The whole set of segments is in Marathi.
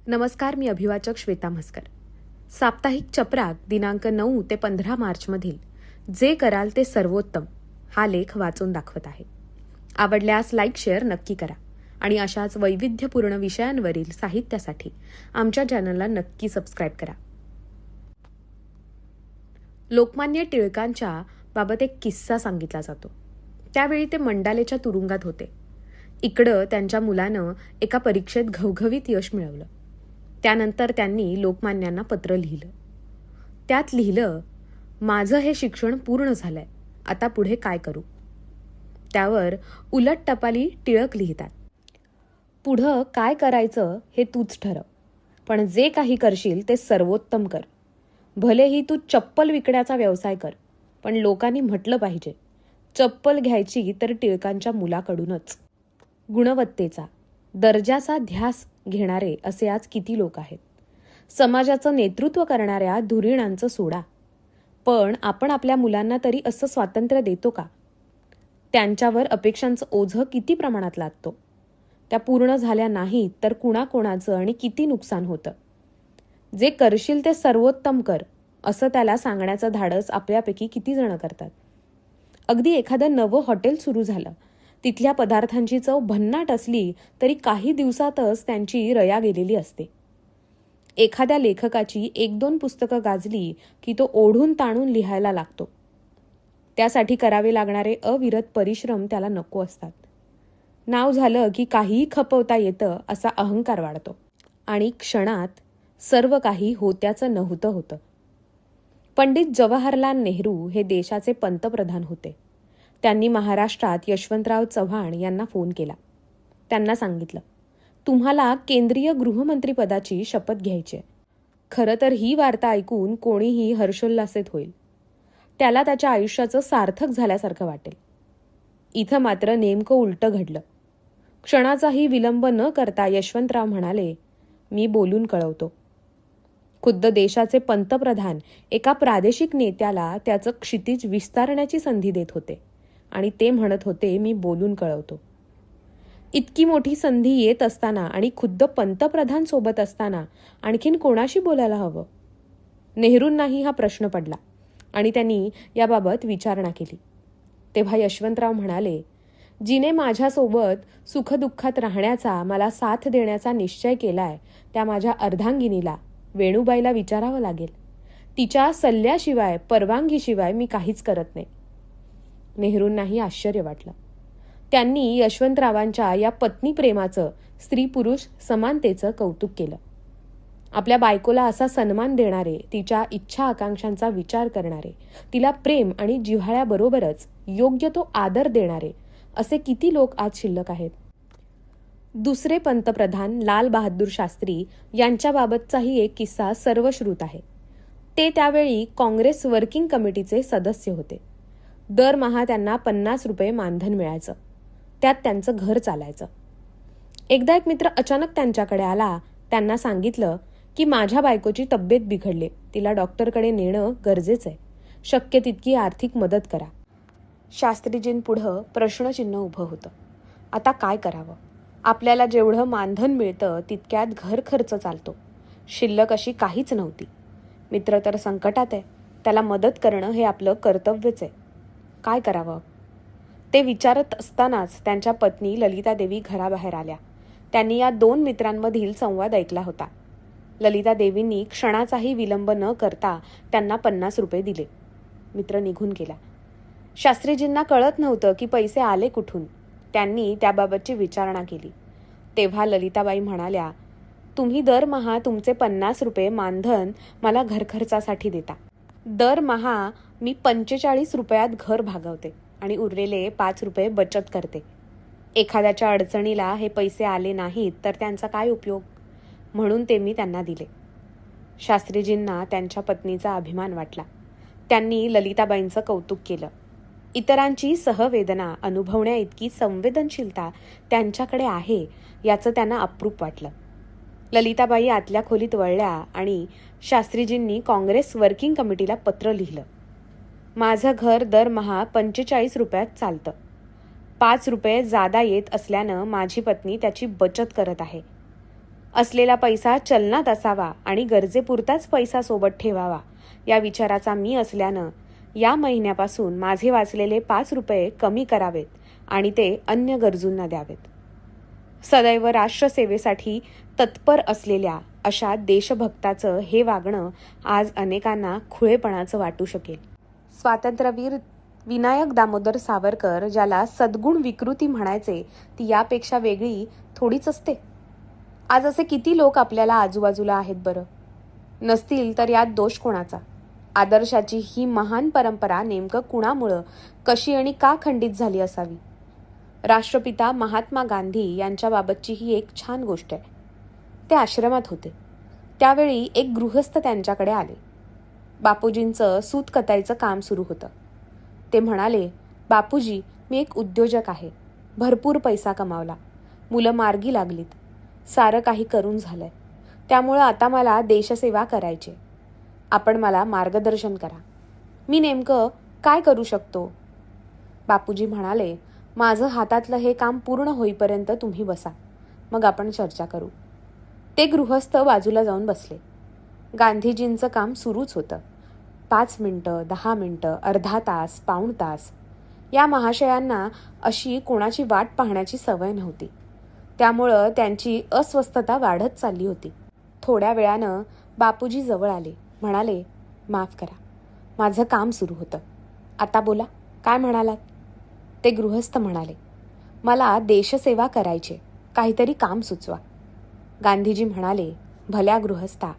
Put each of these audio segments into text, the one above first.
नमस्कार, मी अभिवाचक श्वेता म्हस्कर. साप्ताहिक चपराक दिनांक 9 ते 15 मार्चमधील जे कराल ते सर्वोत्तम हा लेख वाचून दाखवत आहे. आवडल्यास लाईक शेअर नक्की करा आणि अशाच वैविध्यपूर्ण विषयांवरील साहित्यासाठी आमच्या चॅनलला नक्की सबस्क्राईब करा. लोकमान्य टिळकांच्या बाबत एक किस्सा सांगितला जातो. त्यावेळी ते मंडालेच्या तुरुंगात होते. इकडं त्यांच्या मुलानं एका परीक्षेत घवघवीत यश मिळवलं. त्यानंतर त्यांनी लोकमान्यांना पत्र लिहिलं. त्यात लिहिलं, माझं हे शिक्षण पूर्ण झालंय, आता पुढे काय करू. त्यावर उलट टपाली टिळक लिहितात, पुढं काय करायचं हे तूच ठरव, पण जे काही करशील ते सर्वोत्तम कर. भलेही तू चप्पल विकण्याचा व्यवसाय कर, पण लोकांनी म्हटलं पाहिजे चप्पल घ्यायची तर टिळकांच्या मुलाकडूनच. गुणवत्तेचा, दर्जाचा ध्यास घेणारे असे आज किती लोक आहेत. समाजाचं नेतृत्व करणाऱ्या धुरीणांचं सोडा, पण आपण आपल्या मुलांना तरी असं स्वातंत्र्य देतो का? त्यांच्यावर अपेक्षांचं ओझं किती प्रमाणात लागतो. त्या पूर्ण झाल्या नाहीत तर कुणाकोणाचं आणि किती नुकसान होतं. जे करशील ते सर्वोत्तम कर असं त्याला सांगण्याचं धाडस आपल्यापैकी किती जण करतात. अगदी एखादं नवं हॉटेल सुरू झालं, तिथल्या पदार्थांची चव भन्नाट असली तरी काही दिवसातच त्यांची रया गेलेली असते. एखाद्या लेखकाची 1-2 पुस्तकं गाजली की तो ओढून ताणून लिहायला लागतो. त्यासाठी करावे लागणारे अविरत परिश्रम त्याला नको असतात. नाव झालं की काहीही खपवता येतं असा अहंकार वाढतो आणि क्षणात सर्व काही होत्याचं नव्हतं होतं. पंडित जवाहरलाल नेहरू हे देशाचे पंतप्रधान होते. त्यांनी महाराष्ट्रात यशवंतराव चव्हाण यांना फोन केला. त्यांना सांगितलं, तुम्हाला केंद्रीय गृहमंत्रीपदाची शपथ घ्यायची आहे. खरं तर ही वार्ता ऐकून कोणीही हर्षोल्लासित होईल. त्याला त्याच्या आयुष्याचं सार्थक झाल्यासारखं वाटेल. इथं मात्र नेमकं उलटं घडलं. क्षणाचाही विलंब न करता यशवंतराव म्हणाले, मी बोलून कळवतो. खुद्द देशाचे पंतप्रधान एका प्रादेशिक नेत्याला त्याचं क्षितिज विस्तारण्याची संधी देत होते आणि ते म्हणत होते, मी बोलून कळवतो. इतकी मोठी संधी येत असताना आणि खुद्द पंतप्रधान सोबत असताना आणखीन कोणाशी बोलायला हवं? नेहरूंनाही हा प्रश्न पडला आणि त्यांनी याबाबत विचारणा केली. तेव्हा यशवंतराव म्हणाले, जिने माझ्यासोबत सुखदुःखात राहण्याचा, मला साथ देण्याचा निश्चय केलाय, त्या माझ्या अर्धांगिनीला वेणूबाईला विचारावं लागेल. तिच्या सल्ल्याशिवाय, परवानगीशिवाय मी काहीच करत नाही. नेहरूंनाही आश्चर्य वाटलं. त्यांनी यशवंतरावांच्या या पत्नी प्रेमाचं, स्त्री पुरुष समानतेचं कौतुक केलं. आपल्या बायकोला असा सन्मान देणारे, तिच्या इच्छा आकांक्षांचा विचार करणारे, तिला प्रेम आणि जिव्हाळ्याबरोबरच योग्य तो आदर देणारे असे किती लोक आज शिल्लक आहेत. दुसरे पंतप्रधान लाल बहादूर शास्त्री यांच्याबाबतचाही एक किस्सा सर्वश्रुत आहे. ते त्यावेळी काँग्रेस वर्किंग कमिटीचे सदस्य होते. दरमहा त्यांना 50 रुपये मानधन मिळायचं. त्यात त्यांचं घर चालायचं. एकदा एक मित्र अचानक त्यांच्याकडे आला. त्यांना सांगितलं की माझ्या बायकोची तब्येत बिघडली, तिला डॉक्टरकडे नेणं गरजेचं आहे, शक्य तितकी आर्थिक मदत करा. शास्त्रीजींपुढं प्रश्नचिन्ह उभं होतं. आता काय करावं? आपल्याला जेवढं मानधन मिळतं तितक्यात घर खर्च चालतो. शिल्लक अशी काहीच नव्हती. मित्र तर संकटात आहे, त्याला मदत करणं हे आपलं कर्तव्यच आहे. काय करावं? ते विचारत असतानाच त्यांच्या पत्नी ललितादेवी घराबाहेर आल्या. त्यांनी या 2 मित्रांमधील संवाद ऐकला होता. ललितादेवींनी क्षणाचाही विलंब न करता त्यांना 50 रुपये दिले. मित्र निघून गेला. शास्त्रीजींना कळत नव्हतं की पैसे आले कुठून. त्यांनी त्याबाबतची विचारणा केली. तेव्हा ललिताबाई म्हणाल्या, तुम्ही दरमहा तुमचे 50 रुपये मानधन मला घरखर्चासाठी देता. दरमहा मी 45 रुपयात घर भागवते आणि उरलेले 5 रुपये बचत करते. एखाद्याच्या अडचणीला हे पैसे आले नाहीत तर त्यांचा काय उपयोग? म्हणून ते मी त्यांना दिले. शास्त्रीजींना त्यांच्या पत्नीचा अभिमान वाटला. त्यांनी ललिताबाईंचं कौतुक केलं. इतरांची सहवेदना अनुभवण्या इतकी संवेदनशीलता त्यांच्याकडे आहे याचं त्यांना अप्रूप वाटलं. ललिताबाई आतल्या खोलीत वळल्या आणि शास्त्रीजींनी काँग्रेस वर्किंग कमिटीला पत्र लिहिलं. माझं घर दरमहा 45 रुपयात चालतं. 5 रुपये जादा येत असल्यानं माझी पत्नी त्याची बचत करत आहे. असलेला पैसा चलनात असावा आणि गरजेपुरताच पैसा सोबत ठेवावा या विचाराचा मी असल्यानं या महिन्यापासून माझे वाचलेले 5 रुपये कमी करावेत आणि ते अन्य गरजूंना द्यावेत. सदैव राष्ट्रसेवेसाठी तत्पर असलेल्या अशा देशभक्ताचं हे वागणं आज अनेकांना खुळेपणाचं वाटू शकेल. स्वातंत्र्यवीर विनायक दामोदर सावरकर ज्याला सद्गुण विकृती म्हणायचे ती यापेक्षा वेगळी थोडीच असते. आज असे किती लोक आपल्याला आजूबाजूला आहेत बरं. नसतील तर यात दोष कोणाचा. आदर्शाची ही महान परंपरा नेमकं कुणामुळं कशी आणि का खंडित झाली असावी. राष्ट्रपिता महात्मा गांधी यांच्याबाबतची ही एक छान गोष्ट आहे. ते आश्रमात होते. त्यावेळी एक गृहस्थ त्यांच्याकडे आले. बापूजींचं सूत कताईचं काम सुरू होतं. ते म्हणाले, बापूजी, मी एक उद्योजक आहे. भरपूर पैसा कमावला. मुलं मार्गी लागलीत. सारं काही करून झालंय. त्यामुळं आता मला देशसेवा करायची. आपण मला मार्गदर्शन करा. मी नेमकं काय करू शकतो? बापूजी म्हणाले, माझं हातातलं हे काम पूर्ण होईपर्यंत तुम्ही बसा. मग आपण चर्चा करू. ते गृहस्थ बाजूला जाऊन बसले. गांधीजींचं काम सुरूच होतं. 5 मिनिटं, 10 मिनिटं, अर्धा तास, पाऊण तास. या महाशयांना अशी कोणाची वाट पाहण्याची सवय नव्हती. त्यामुळं त्यांची अस्वस्थता वाढत चालली होती. थोड्या वेळानं बापूजी जवळ आले. म्हणाले, माफ करा, माझं काम सुरू होतं. आता बोला, काय म्हणालात? ते गृहस्थ म्हणाले, मला देशसेवा करायची. काहीतरी काम सुचवा. गांधीजी म्हणाले, भल्या गृहस्था,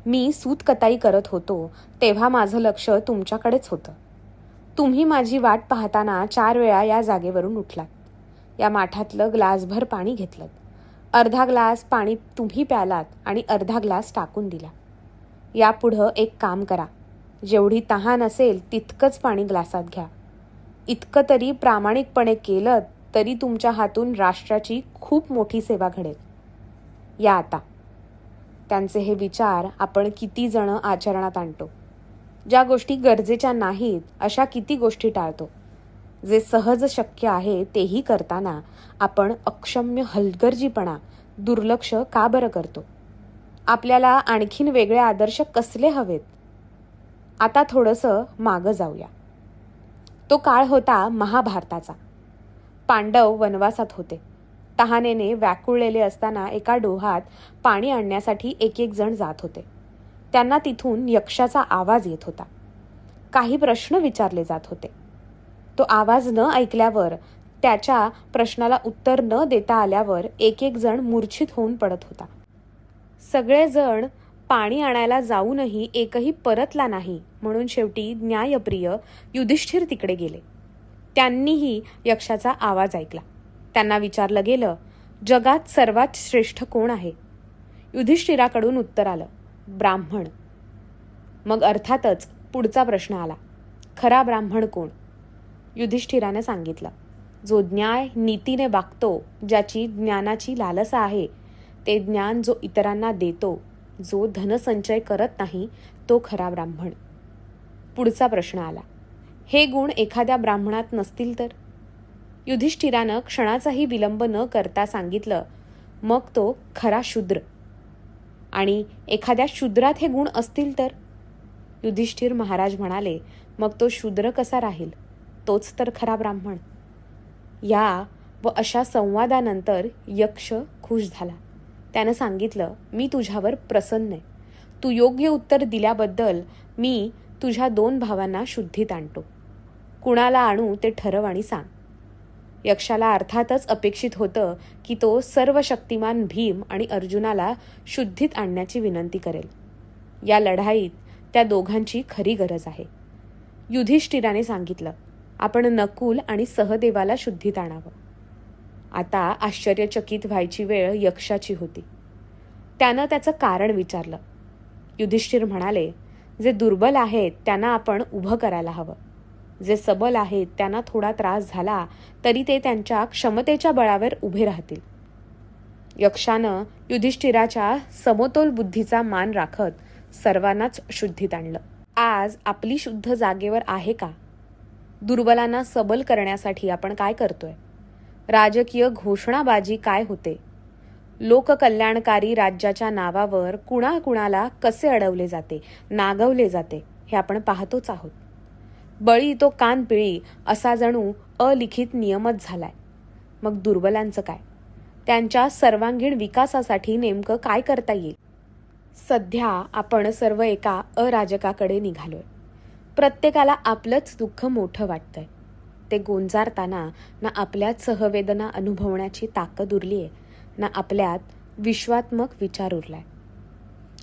मी सूत कताई करत होतो तेव्हा माझं लक्ष तुमच्याकडेच होतं. तुम्ही माझी वाट पाहताना 4 वेळा या जागेवरून उठलात. या माठातलं ग्लासभर पाणी घेतलं. अर्धा ग्लास पाणी तुम्ही प्यालात आणि अर्धा ग्लास टाकून दिला. यापुढं एक काम करा. जेवढी तहान असेल तितकंच पाणी ग्लासात घ्या. इतकं तरी प्रामाणिकपणे केलं तरी तुमच्या हातून राष्ट्राची खूप मोठी सेवा घडेल. या आता. त्यांचे हे विचार आपण किती जण आचरणात आणतो. ज्या गोष्टी गरजेच्या नाहीत अशा किती गोष्टी टाळतो. जे सहज शक्य आहे तेही करताना आपण अक्षम्य हलगर्जीपणा, दुर्लक्ष का बरं करतो? आपल्याला आणखीन वेगळे आदर्श कसले हवेत? आता थोडंसं मागं जाऊया. तो काळ होता महाभारताचा. पांडव वनवासात होते. तहानेने व्याकुळलेले असताना एका डोहात पाणी आणण्यासाठी एक जण जात होते. त्यांना तिथून यक्षाचा आवाज येत होता. काही प्रश्न विचारले जात होते. तो आवाज न ऐकल्यावर, त्याच्या प्रश्नाला उत्तर न देता आल्यावर एक जण मूर्छित होऊन पडत होता. सगळेजण पाणी आणायला जाऊनही एकही परतला नाही. म्हणून शेवटी न्यायप्रिय युधिष्ठिर तिकडे गेले. त्यांनीही यक्षाचा आवाज ऐकला. त्यांना विचारलं गेलं, जगात सर्वात श्रेष्ठ कोण आहे? युधिष्ठिराकडून उत्तर आलं, ब्राह्मण. मग अर्थातच पुढचा प्रश्न आला, खरा ब्राह्मण कोण? युधिष्ठिराने सांगितलं, जो न्याय नीतीने वागतो, ज्याची ज्ञानाची लालसा आहे, ते ज्ञान जो इतरांना देतो, जो धनसंचय करत नाही, तो खरा ब्राह्मण. पुढचा प्रश्न आला, हे गुण एखाद्या ब्राह्मणात नसतील तर? युधिष्ठिरानं क्षणाचाही विलंब न करता सांगितलं, मग तो खरा शूद्र. आणि एखाद्या शूद्रात हे गुण असतील तर? युधिष्ठिर महाराज म्हणाले, मग तो शूद्र कसा राहील? तोच तर खरा ब्राह्मण. या व अशा संवादानंतर यक्ष खुश झाला. त्यानं सांगितलं, मी तुझ्यावर प्रसन्न आहे. तू योग्य उत्तर दिल्याबद्दल मी तुझ्या 2 भावांना शुद्धीत आणतो. कुणाला आणू ते ठरव आणि सांग. यक्षाला अर्थातच अपेक्षित होतं की तो सर्व शक्तिमान भीम आणि अर्जुनाला शुद्धीत आणण्याची विनंती करेल. या लढाईत त्या दोघांची खरी गरज आहे. युधिष्ठिराने सांगितलं, आपण नकुल आणि सहदेवाला शुद्धीत आणावं. आता आश्चर्यचकित व्हायची वेळ यक्षाची होती. त्यानं त्याचं कारण विचारलं. युधिष्ठिर म्हणाले, जे दुर्बल आहेत त्यांना आपण उभं करायला हवं. जे सबल आहेत त्यांना थोडा त्रास झाला तरी ते त्यांच्या क्षमतेच्या बळावर उभे राहतील. यक्षानं युधिष्ठिराच्या समतोल बुद्धीचा मान राखत सर्वांनाच शुद्धीत आणलं. आज आपली शुद्ध जागेवर आहे का? दुर्बलांना सबल करण्यासाठी आपण काय करतोय? राजकीय घोषणाबाजी काय होते? लोककल्याणकारी राज्याच्या नावावर कुणाकुणाला कसे अडवले जाते, नागवले जाते हे आपण पाहतोच आहोत. बळी तो कान पिळी असा जणू अलिखित नियमच झालाय. मग दुर्बलांचं काय? त्यांच्या सर्वांगीण विकासासाठी नेमकं काय करता येईल? सध्या आपण सर्व एका अराजकाकडे निघालोय. प्रत्येकाला आपलंच दुःख मोठं वाटतंय. ते गोंजारताना ना आपल्यात सहवेदना अनुभवण्याची ताकद उरलीये, ना आपल्यात विश्वात्मक विचार उरलाय.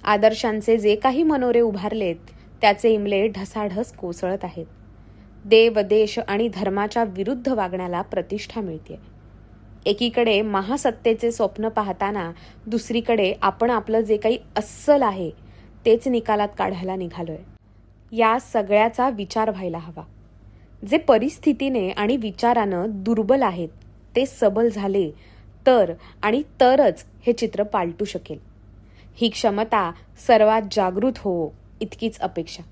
आदर्शांचे जे काही मनोरे उभारलेत त्याचे इमले ढसाढस कोसळत आहेत. देव, देश आणि धर्माच्या विरुद्ध वागण्याला प्रतिष्ठा मिळते. एकीकडे महासत्तेचे स्वप्न पाहताना दुसरीकडे आपण आपलं जे काही अस्सल आहे तेच निकालात काढायला निघालोय. या सगळ्याचा विचार व्हायला हवा. जे परिस्थितीने आणि विचारानं दुर्बल आहेत ते सबल झाले तर आणि तरच हे चित्र पालटू शकेल. ही क्षमता सर्वात जागृत हो इतकीच अपेक्षा.